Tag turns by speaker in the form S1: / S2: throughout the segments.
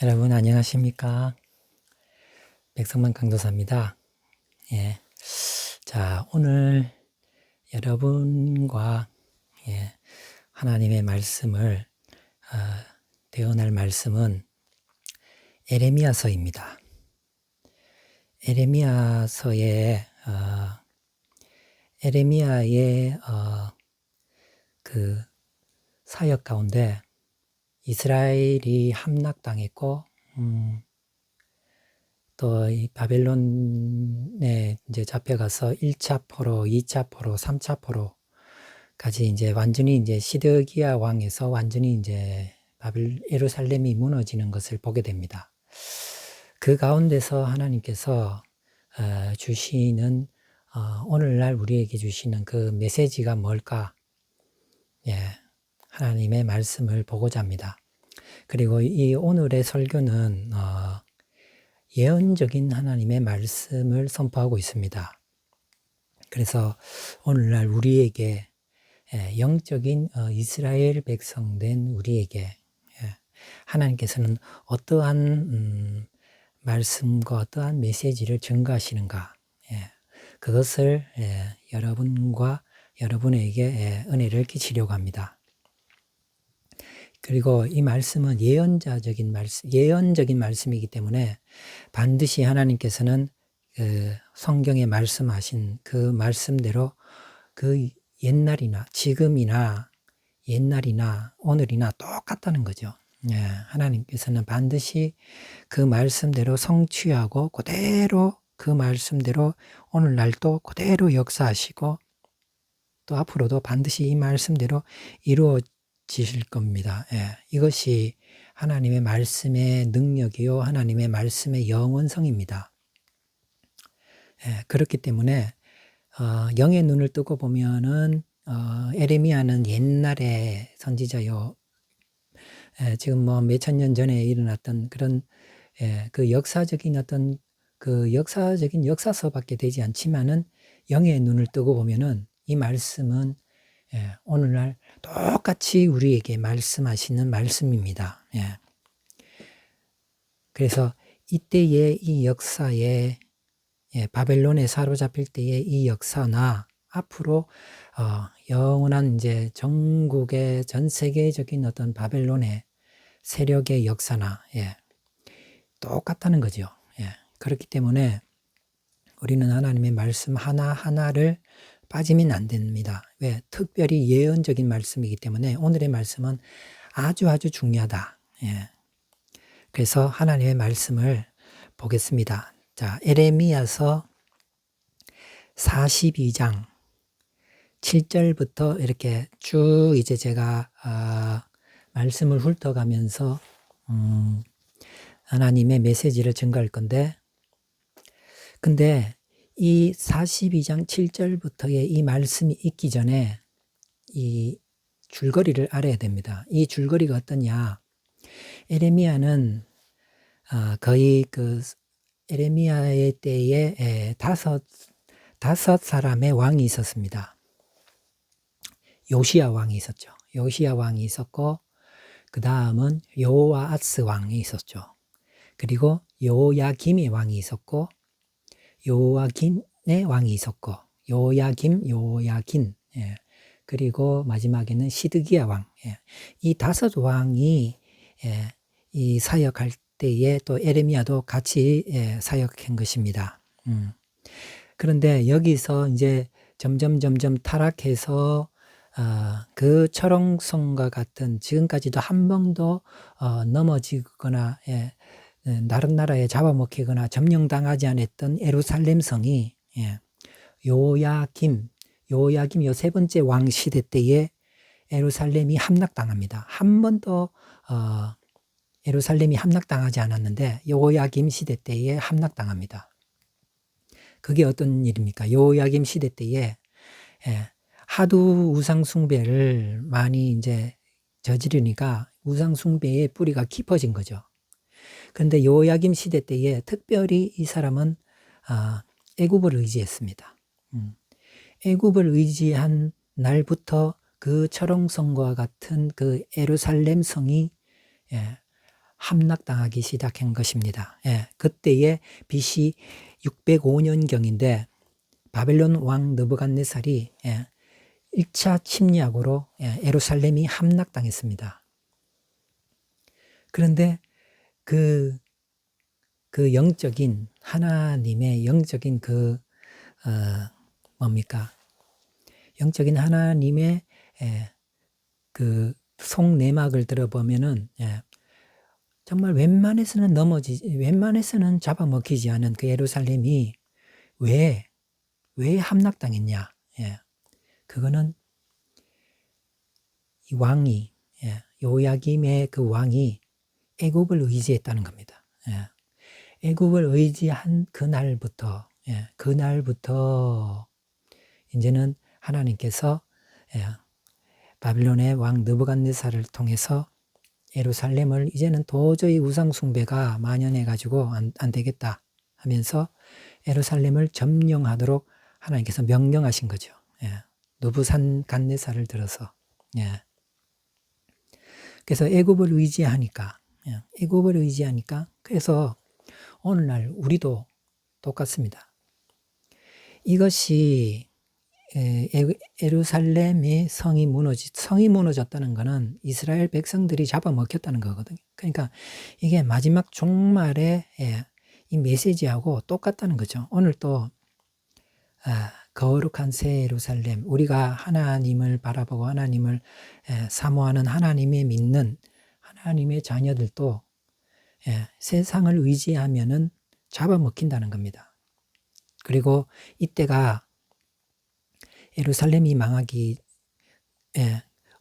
S1: 여러분 안녕하십니까? 백성만 강도사입니다. 예. 자, 오늘 여러분과 하나님의 말씀을 대언할 말씀은 에레미야서입니다. 에레미야의 그 사역 가운데 이스라엘이 함락당했고 또 이 바벨론에 이제 잡혀가서 1차 포로, 2차 포로, 3차 포로까지 이제 완전히 이제 시드기야 왕에서 완전히 이제 예루살렘이 무너지는 것을 보게 됩니다. 그 가운데서 하나님께서 주시는 오늘날 우리에게 주시는 그 메시지가 뭘까? 하나님의 말씀을 보고자 합니다. 그리고 이 오늘의 설교는 예언적인 하나님의 말씀을 선포하고 있습니다. 그래서 오늘날 우리에게 영적인 이스라엘 백성된 우리에게 하나님께서는 어떠한 말씀과 어떠한 메시지를 증거하시는가, 그것을 여러분과 여러분에게 은혜를 끼치려고 합니다. 그리고 이 말씀은 예언적인 말씀이기 때문에 반드시 하나님께서는 성경에 말씀하신 그 말씀대로 그 옛날이나 지금이나 옛날이나 오늘이나 똑같다는 거죠. 하나님께서는 반드시 그 말씀대로 성취하고 그대로 그 말씀대로 오늘날도 그대로 역사하시고 또 앞으로도 반드시 이 말씀대로 이루어지실 겁니다. 이것이 하나님의 말씀의 능력이요 하나님의 말씀의 영원성입니다. 그렇기 때문에 영의 눈을 뜨고 보면은 에레미야는 옛날의 선지자요. 지금 뭐 몇천 년 전에 일어났던 그런 그 역사적인 어떤 그 역사적인 역사서밖에 되지 않지만은 영의 눈을 뜨고 보면은 이 말씀은 오늘날 똑같이 우리에게 말씀하시는 말씀입니다. 그래서 이때의 이 역사에 바벨론에 사로잡힐 때의 이 역사나 앞으로 영원한 이제 전국의 전 세계적인 어떤 바벨론의 세력의 역사나 똑같다는 거죠. 그렇기 때문에 우리는 하나님의 말씀 하나하나를 빠지면 안 됩니다. 왜? 특별히 예언적인 말씀이기 때문에 오늘의 말씀은 아주 중요하다. 그래서 하나님의 말씀을 보겠습니다. 자, 에레미야서 42장 7절부터 이렇게 쭉 이제 제가 말씀을 훑어가면서 하나님의 메시지를 증거할 건데, 근데 이 42장 7절부터의 이 말씀이 있기 전에 이 줄거리를 알아야 됩니다. 이 줄거리가 어떠냐? 에레미야는 거의 그 에레미야의 때에 다섯 사람의 왕이 있었습니다. 요시야 왕이 있었죠. 요시야 왕이 있었고, 그 다음은 요아스 왕이 있었죠. 그리고 요야김의 왕이 있었고, 요아긴의 왕이 있었고, 요야긴, 그리고 마지막에는 시드기야 왕. 이 다섯 왕이 이 사역할 때에 또 에레미야도 같이 사역한 것입니다. 그런데 여기서 이제 점점 타락해서 그 철옹성과 같은 지금까지도 한 번도 넘어지거나 다른 나라에 잡아먹히거나 점령당하지 않았던 예루살렘 성이 요야김 요 세 번째 왕 시대 때에 예루살렘이 함락당합니다. 한 번도 예루살렘이 함락당하지 않았는데 요야김 시대 때에 함락당합니다. 그게 어떤 일입니까? 요야김 시대 때에 하도 우상 숭배를 많이 이제 저지르니까 우상 숭배의 뿌리가 깊어진 거죠. 그런데 요야김 시대 때에 특별히 이 사람은 애굽을 의지했습니다. 애굽을 의지한 날부터 그 철옹성과 같은 그 예루살렘 성이 함락당하기 시작한 것입니다. 그때의 BC 605년경인데 바벨론 왕 느부갓네살이 1차 침략으로 예루살렘이 함락당했습니다. 그런데 그 영적인 하나님의 영적인 영적인 하나님의 그 속내막을 들어보면은 정말 웬만해서는 잡아먹히지 않은 그 예루살렘이 왜 함락당했냐? 그거는 이 왕이 요야김의 그 왕이 애굽을 의지했다는 겁니다. 애굽을 의지한 그날부터 이제는 하나님께서 바빌론의 왕 느부갓네살을 통해서 예루살렘을 이제는 도저히 우상 숭배가 만연해 가지고 안 되겠다 하면서 예루살렘을 점령하도록 하나님께서 명령하신 거죠. 느부갓네살을 들어서. 그래서 애굽을 의지하니까 그래서 오늘날 우리도 똑같습니다. 이것이 예루살렘의 성이 무너졌다는 것은 이스라엘 백성들이 잡아먹혔다는 거거든요. 그러니까 이게 마지막 종말의 이 메시지하고 똑같다는 거죠. 오늘 또 거룩한 새 예루살렘, 우리가 하나님을 바라보고 하나님을 사모하는 하나님에 믿는 하나님의 자녀들도 세상을 의지하면은 잡아먹힌다는 겁니다. 그리고 이때가 예루살렘이 망하기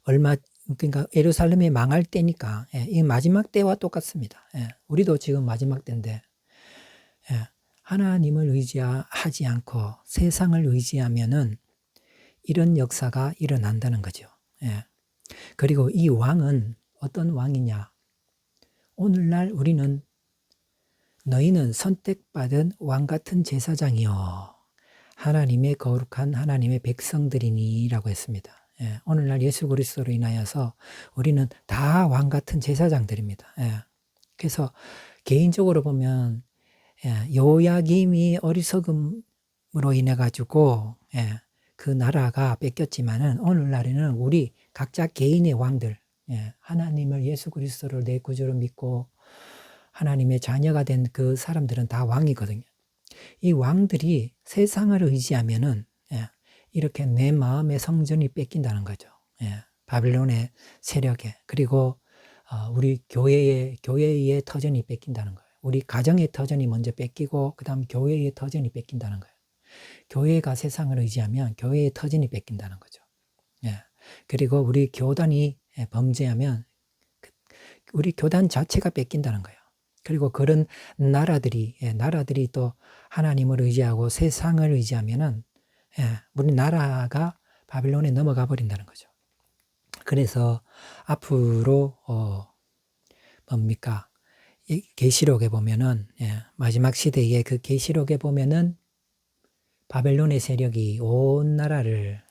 S1: 그러니까 예루살렘이 망할 때니까 이 마지막 때와 똑같습니다. 우리도 지금 마지막 때인데 하나님을 의지하지 않고 세상을 의지하면은 이런 역사가 일어난다는 거죠. 그리고 이 왕은 어떤 왕이냐? 오늘날 우리는 너희는 선택받은 왕 같은 제사장이요 하나님의 거룩한 하나님의 백성들이니 라고 했습니다. 오늘날 예수 그리스도로 인하여서 우리는 다 왕 같은 제사장들입니다. 그래서 개인적으로 보면 요야김이 어리석음으로 인해 가지고 그 나라가 뺏겼지만은 오늘날에는 우리 각자 개인의 왕들, 하나님을 예수 그리스도를 내 구주로 믿고 하나님의 자녀가 된 그 사람들은 다 왕이거든요. 이 왕들이 세상을 의지하면은 이렇게 내 마음의 성전이 뺏긴다는 거죠. 바빌론의 세력에, 그리고 우리 교회의 터전이 뺏긴다는 거예요. 우리 가정의 터전이 먼저 뺏기고 그다음 교회의 터전이 뺏긴다는 거예요. 교회가 세상을 의지하면 교회의 터전이 뺏긴다는 거죠. 그리고 우리 교단이 범죄하면 우리 교단 자체가 뺏긴다는 거예요. 그리고 그런 나라들이 또 하나님을 의지하고 세상을 의지하면은 우리 나라가 바빌론에 넘어가 버린다는 거죠. 그래서 앞으로 이 계시록에 보면은 마지막 시대의 그 계시록에 보면은 바벨론의 세력이 온 나라를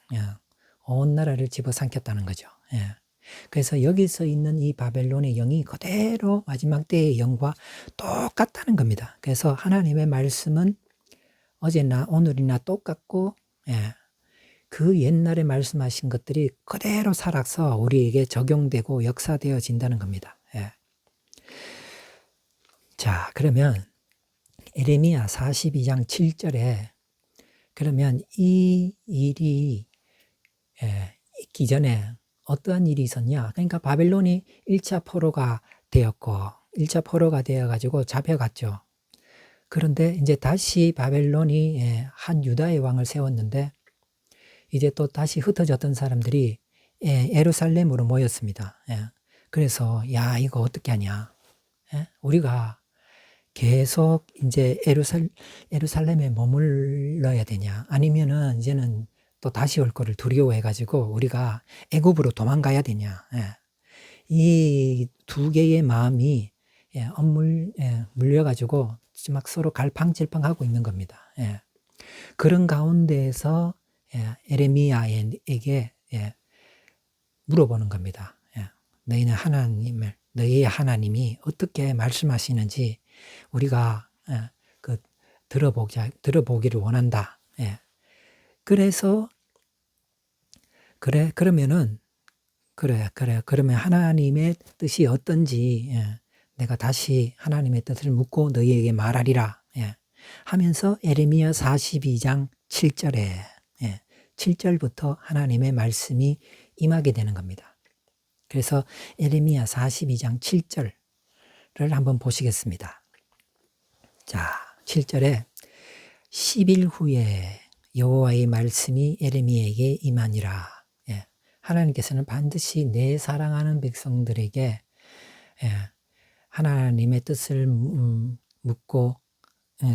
S1: 집어삼켰다는 거죠. 그래서 여기서 있는 이 바벨론의 영이 그대로 마지막 때의 영과 똑같다는 겁니다. 그래서 하나님의 말씀은 어제나 오늘이나 똑같고 그 옛날에 말씀하신 것들이 그대로 살아서 우리에게 적용되고 역사되어진다는 겁니다. 자, 그러면 에레미야 42장 7절에 그러면 이 일이 있기 전에 어떠한 일이 있었냐? 그러니까 바벨론이 1차 포로가 되었고 1차 포로가 되어가지고 잡혀갔죠. 그런데 이제 다시 바벨론이 한 유다의 왕을 세웠는데 이제 또 다시 흩어졌던 사람들이 예루살렘으로 모였습니다. 그래서 야, 이거 어떻게 하냐? 우리가 계속 이제 예루살렘에 머물러야 되냐? 아니면은 이제는 또 다시 올 거를 두려워해가지고 우리가 애굽으로 도망가야 되냐? 이 두 개의 마음이 물려가지고 막 서로 갈팡질팡하고 있는 겁니다. 그런 가운데에서 에레미야에게 물어보는 겁니다. 너희는 하나님을 너희의 하나님이 어떻게 말씀하시는지 우리가 들어보기를 원한다. 예. 그래서 그러면 하나님의 뜻이 어떤지 내가 다시 하나님의 뜻을 묻고 너희에게 말하리라 하면서 에레미야 42장 7절에 7절부터 하나님의 말씀이 임하게 되는 겁니다. 그래서 에레미야 42장 7절을 한번 보시겠습니다. 자, 7절에 10일 후에 여호와의 말씀이 에레미야에게 임하니라. 하나님께서는 반드시 내 사랑하는 백성들에게 하나님의 뜻을 묻고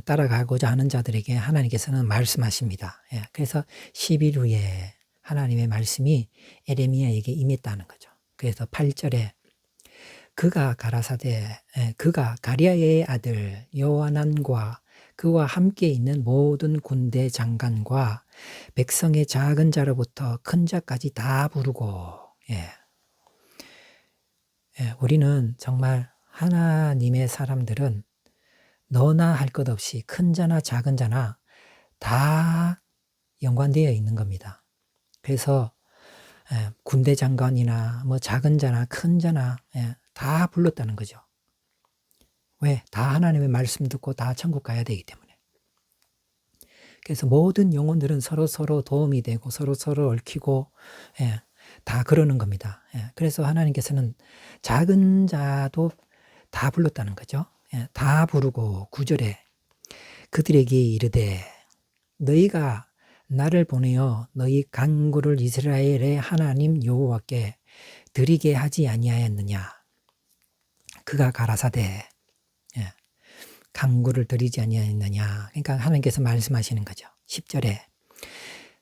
S1: 따라가고자 하는 자들에게 하나님께서는 말씀하십니다. 그래서 10일 후에 하나님의 말씀이 에레미야에게 임했다는 거죠. 그래서 8절에 그가 가라사대 그가 가랴의 아들 요하난과 그와 함께 있는 모든 군대 장관과 백성의 작은 자로부터 큰 자까지 다 부르고 우리는 정말 하나님의 사람들은 너나 할 것 없이 큰 자나 작은 자나 다 연관되어 있는 겁니다. 그래서 군대 장관이나 뭐 작은 자나 큰 자나 다 불렀다는 거죠. 왜? 다 하나님의 말씀 듣고 다 천국 가야 되기 때문에. 그래서 모든 영혼들은 서로 도움이 되고 서로 얽히고 다 그러는 겁니다. 그래서 하나님께서는 작은 자도 다 불렀다는 거죠. 다 부르고 9절에 그들에게 이르되 너희가 나를 보내어 너희 간구를 이스라엘의 하나님 여호와께 드리게 하지 아니하였느냐. 그가 가라사대 간구를 드리지 아니하였느냐. 그러니까 하나님께서 말씀하시는 거죠. 10절에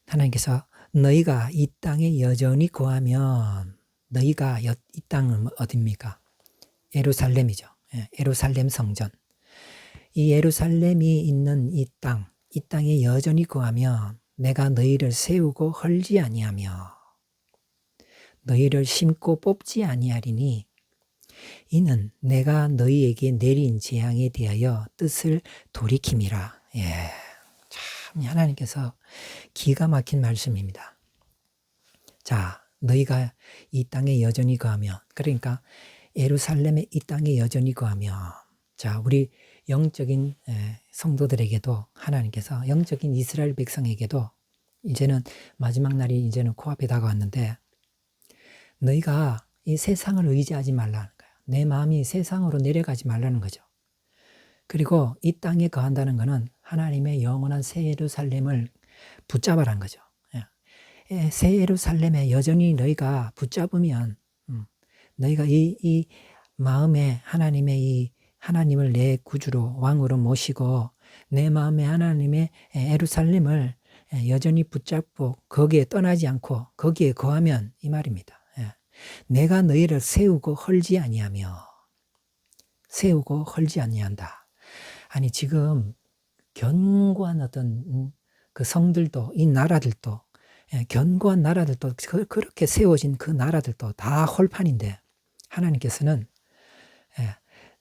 S1: 하나님께서 너희가 이 땅에 여전히 거하면 너희가 이 땅은 어디입니까? 예루살렘이죠. 예루살렘 성전. 이 예루살렘이 있는 이 땅에 여전히 거하면 내가 너희를 세우고 헐지 아니하며 너희를 심고 뽑지 아니하리니 이는 내가 너희에게 내린 재앙에 대하여 뜻을 돌이킴이라. 참 하나님께서 기가 막힌 말씀입니다. 자, 너희가 이 땅에 여전히 거하면 그러니까 예루살렘의 이 땅에 여전히 거하면 자, 우리 영적인 성도들에게도 하나님께서 영적인 이스라엘 백성에게도 이제는 마지막 날이 이제는 코앞에 다가왔는데 너희가 이 세상을 의지하지 말라는 거예요. 내 마음이 세상으로 내려가지 말라는 거죠. 그리고 이 땅에 거한다는 것은 하나님의 영원한 새 예루살렘을 붙잡아라는 거죠. 새 예루살렘에 여전히 너희가 붙잡으면 너희가 이 마음에 하나님을 내 구주로 왕으로 모시고 내 마음에 하나님의 예루살렘을 여전히 붙잡고 거기에 떠나지 않고 거기에 거하면 이 말입니다. 내가 너희를 세우고 헐지 아니하며 세우고 헐지 아니한다. 아니 지금 견고한 어떤 그 성들도 이 나라들도 견고한 나라들도 그렇게 세워진 그 나라들도 다 헐판인데 하나님께서는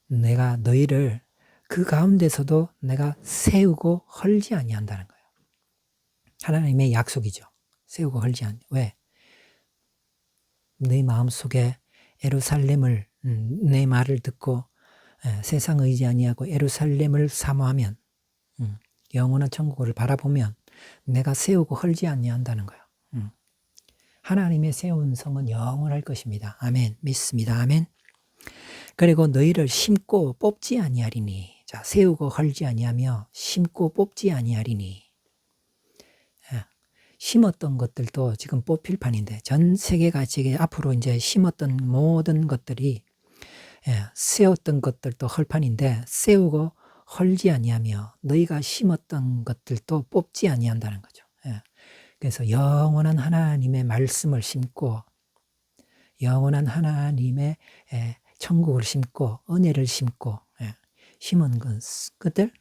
S1: 내가 너희를 그 가운데서도 내가 세우고 헐지 아니한다는 거예요. 하나님의 약속이죠. 세우고 헐지 아니. 왜? 네 마음속에 예루살렘을 내 말을 듣고 세상 의지 아니하고 예루살렘을 사모하면 영원한 천국을 바라보면 내가 세우고 헐지 아니한다는 거예요. 하나님의 세운 성은 영원할 것입니다. 아멘. 믿습니다. 아멘. 그리고 너희를 심고 뽑지 아니하리니. 자, 세우고 헐지 아니하며 심고 뽑지 아니하리니. 심었던 것들도 지금 뽑힐 판인데 전 세계가 지금 앞으로 이제 심었던 모든 것들이 세웠던 것들도 헐판인데 세우고 헐지 아니하며 너희가 심었던 것들도 뽑지 아니한다는 거죠. 그래서 영원한 하나님의 말씀을 심고 영원한 하나님의 천국을 심고 은혜를 심고 심은 것들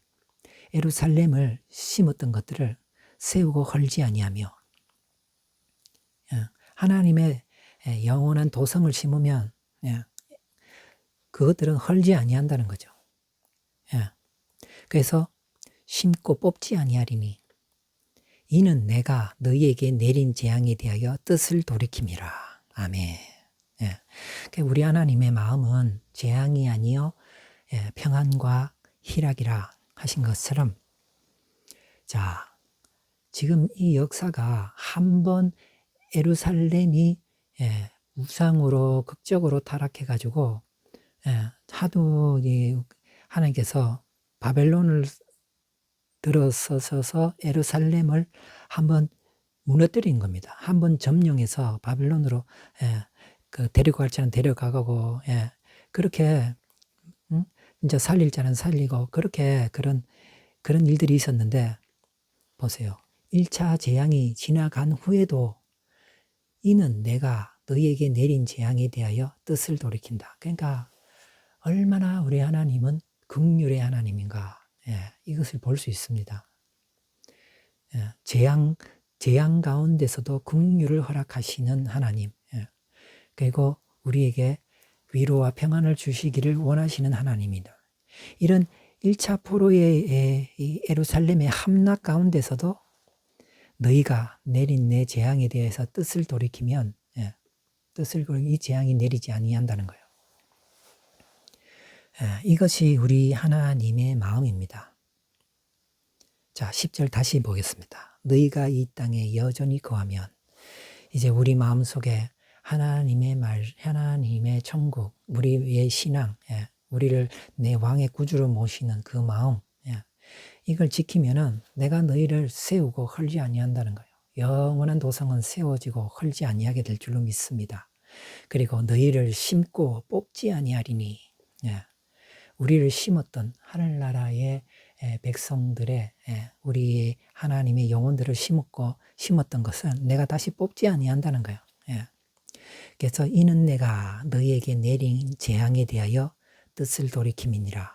S1: 예루살렘을 심었던 것들을 세우고 헐지 아니하며 하나님의 영원한 도성을 심으면 그것들은 헐지 아니한다는 거죠. 예. 그래서 심고 뽑지 아니하리니 이는 내가 너희에게 내린 재앙에 대하여 뜻을 돌이킴이라. 아멘. 예. 우리 하나님의 마음은 재앙이 아니요 평안과 희락이라 하신 것처럼, 자, 지금 이 역사가 한번 예루살렘이 우상으로 극적으로 타락해가지고 하도 하나님께서 바벨론을 들어서서 예루살렘을 한번 무너뜨린 겁니다. 한번 점령해서 바벨론으로 데리고 갈 자는 데려가고 그렇게 이제 살릴 자는 살리고 그렇게 그런 일들이 있었는데, 보세요. 1차 재앙이 지나간 후에도 이는 내가 너희에게 내린 재앙에 대하여 뜻을 돌이킨다. 그러니까 얼마나 우리 하나님은 긍휼의 하나님인가, 이것을 볼 수 있습니다. 재앙 가운데서도 긍휼을 허락하시는 하나님, 그리고 우리에게 위로와 평안을 주시기를 원하시는 하나님이다. 이런 1차 포로의 예루살렘의 함락 가운데서도 너희가 내린 내 재앙에 대해서 뜻을 돌이키면 이 재앙이 내리지 아니한다는 거예요. 이것이 우리 하나님의 마음입니다. 자, 10절 다시 보겠습니다. 너희가 이 땅에 여전히 거하면, 이제 우리 마음속에 하나님의 말, 하나님의 천국, 우리의 신앙, 우리를 내 왕의 구주로 모시는 그 마음, 이걸 지키면은 내가 너희를 세우고 헐지 아니한다는 거예요. 영원한 도성은 세워지고 헐지 아니하게 될 줄로 믿습니다. 그리고 너희를 심고 뽑지 아니하리니, 우리를 심었던 하늘나라의 백성들의 우리 하나님의 영혼들을 심었던 것은 내가 다시 뽑지 아니한다는 거예요. 그래서 이는 내가 너희에게 내린 재앙에 대하여 뜻을 돌이킴이니라.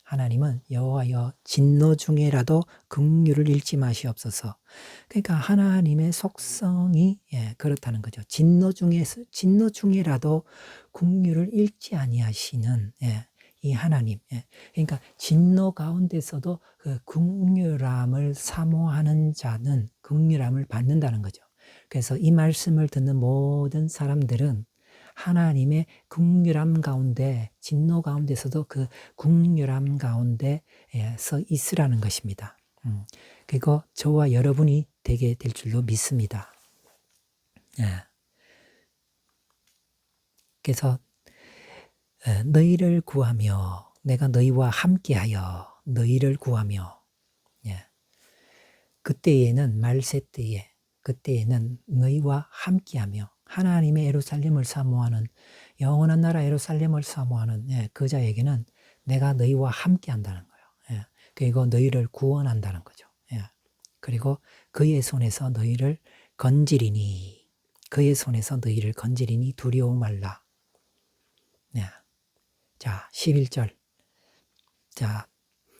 S1: 하나님은 여호와여 진노 중에라도 긍휼을 잃지 마시옵소서. 그러니까 하나님의 속성이 그렇다는 거죠. 진노 중에라도 긍휼을 잃지 아니하시는 이 하나님. 그러니까 진노 가운데서도 그 긍휼함을 사모하는 자는 긍휼함을 받는다는 거죠. 그래서 이 말씀을 듣는 모든 사람들은 하나님의 긍휼함 가운데, 진노 가운데서도 그 긍휼함 가운데서 있으라는 것입니다. 그리고 저와 여러분이 되게 될 줄로 믿습니다. 그래서 너희를 구하며, 내가 너희와 함께하여 너희를 구하며, 그때에는 말세 때에, 그때에는 너희와 함께하며, 하나님의 예루살렘을 사모하는, 영원한 나라 예루살렘을 사모하는 그 자에게는 내가 너희와 함께한다는 거예요. 그리고 너희를 구원한다는 거죠. 그리고 그의 손에서 너희를 건지리니, 그의 손에서 너희를 건지리니 두려워 말라. 자, 11절. 자,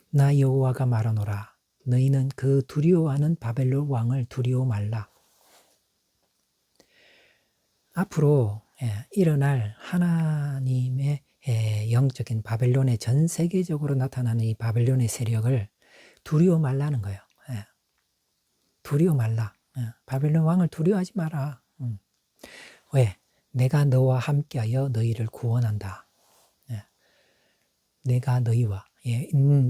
S1: 나 여호와가 말하노라. 너희는 그 두려워하는 바벨론 왕을 두려워 말라. 앞으로 일어날 하나님의 영적인 바벨론의 전 세계적으로 나타나는 이 바벨론의 세력을 두려워 말라는 거예요. 두려워 말라. 바벨론 왕을 두려워하지 마라. 왜? 내가 너와 함께하여 너희를 구원한다. 내가 너희와,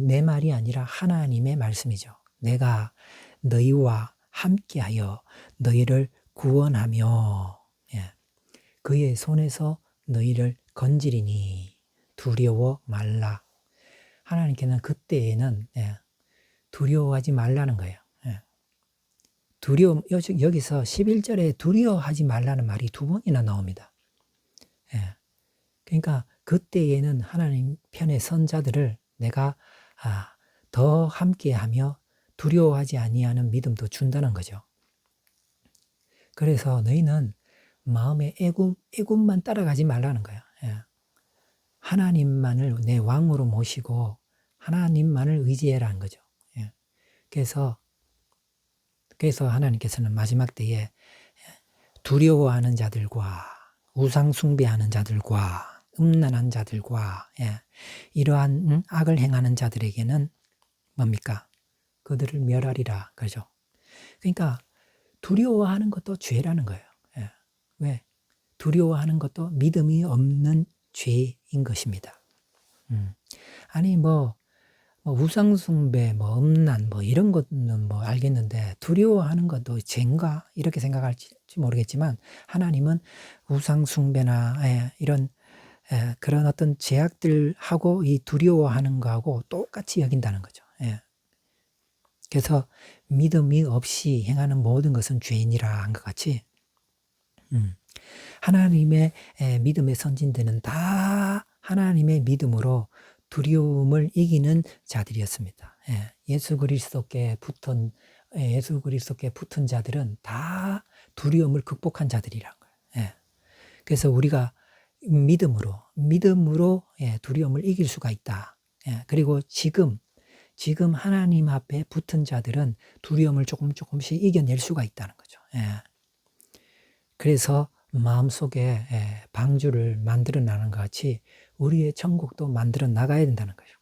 S1: 내 말이 아니라 하나님의 말씀이죠. 내가 너희와 함께하여 너희를 구원하며 그의 손에서 너희를 건지리니 두려워 말라. 하나님께는 그때에는 두려워하지 말라는 거예요. 여기서 11절에 두려워하지 말라는 말이 2번이나 나옵니다. 그러니까 그때에는 하나님 편의 선자들을 내가 더 함께하며 두려워하지 아니하는 믿음도 준다는 거죠. 그래서 너희는 마음의 애굽만 따라가지 말라는 거예요. 하나님만을 내 왕으로 모시고 하나님만을 의지해라는 거죠. 그래서 하나님께서는 마지막 때에 두려워하는 자들과 우상 숭배하는 자들과 음란한 자들과 이러한 악을 행하는 자들에게는 뭡니까? 그들을 멸하리라 그러죠. 그러니까 두려워하는 것도 죄라는 거예요. 왜? 두려워하는 것도 믿음이 없는 죄인 것입니다. 아니 우상숭배, 음란, 이런 것은 알겠는데 두려워하는 것도 죄인가 이렇게 생각할지 모르겠지만 하나님은 우상숭배나 이런 그런 어떤 죄악들하고 이 두려워하는 거하고 똑같이 여긴다는 거죠. 그래서 믿음이 없이 행하는 모든 것은 죄인이라 한 것 같이 하나님의 믿음의 선진들은 다 하나님의 믿음으로 두려움을 이기는 자들이었습니다. 예수 그리스도께 붙은 자들은 다 두려움을 극복한 자들이란 거예요. 그래서 우리가 믿음으로 두려움을 이길 수가 있다. 그리고 지금 하나님 앞에 붙은 자들은 두려움을 조금씩 이겨낼 수가 있다는 거죠. 그래서 마음속에 방주를 만들어 나가는 것 같이 우리의 천국도 만들어 나가야 된다는 거죠.